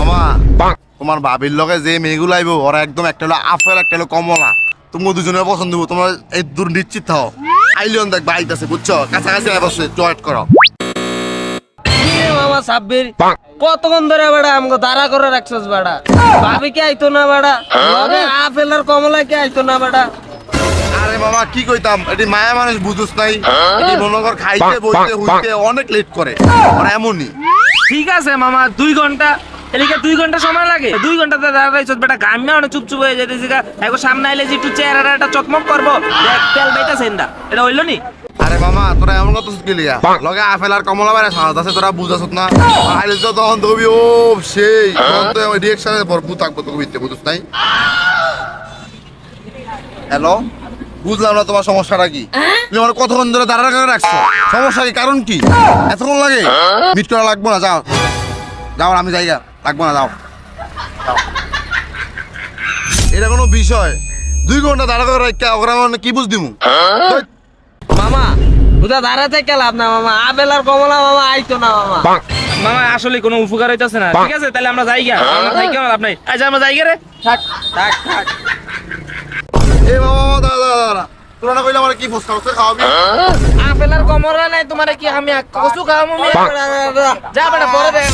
মামা তোমার ভাবির লগে যে মেয়েগুলো আইবো ওরা একদম একটা হলো আপেল একটা হলো কমলা তুমি দুজনের পছন্দ হবো তোমার এই দূর নিশ্চিত থাও আইলিয়ন দেখ বাইক আছে বুঝছো কাছাকাছি অবশ্যই জয়েট করো মামা সাব্বির কতক্ষণ ধরে বেড়া আমাকে দাঁড়া করে রাখছস বেড়া ভাবি কে আইতো না বেড়া আপেল আর কমলা কে আইতো না বেড়া আরে মামা কি কইতাম এটি মায়া মানুষ বুঝুস নাই এটি মনে কর খাইতে বইতে হইতে অনেক লেট করে ওরা এমনই ঠিক আছে মামা 2 ঘন্টা এদিকে 2 ঘন্টা সময় লাগে 2 ঘন্টাতে দাঁড়াইছস বেটা গাম্মে অনেক চুপচুপ হয়ে যেতেছি গা এখন সামনে আইলে যে একটু চেহারাটা একটা চকমক করবো দেখ তেল বাইতাছেন না এটা হইলো নি আরে মামা তোরা এমন কত গেলিয়া লগে আপেল আর কমলা বাইরে সাজ আছে তোরা বুঝাস না আইলে তো তখন তো কবি ও সেই তখন তো রিঅ্যাকশনে ভরপুর থাকবো তো কবিতে বুঝুস নাই হ্যালো বুঝলাম না তোমার সমস্যাটা কি তুমি আমার কতক্ষণ ধরে দাঁড়া করে রাখছো সমস্যা কি কারণ কি এতক্ষণ লাগে মিট করা লাগবো না যাও যাও আমি জায়গা লাগবো না যাও এটা কোনো বিষয় 2 ঘন্টা দাঁড়া করে রাখা ওরা মানে কি বুঝ দিমু মামা বুঝা দাঁড়াতে কে লাভ না মামা আপেল আর কমলা মামা আইতো না মামা মামা আসলে কোনো উপকার হইতাছে না ঠিক আছে তাহলে আমরা যাই গা আমরা যাই কেন লাভ নাই আচ্ছা আমরা যাই গে রে থাক থাক থাক এ বাবা দাদা তোরা না কইলে আমার কি ফুসকা খাওয়াবি আপেল আর কমলা নাই তোমারে কি আমি কচু খাওয়াবো যা বেটা পরে দেখ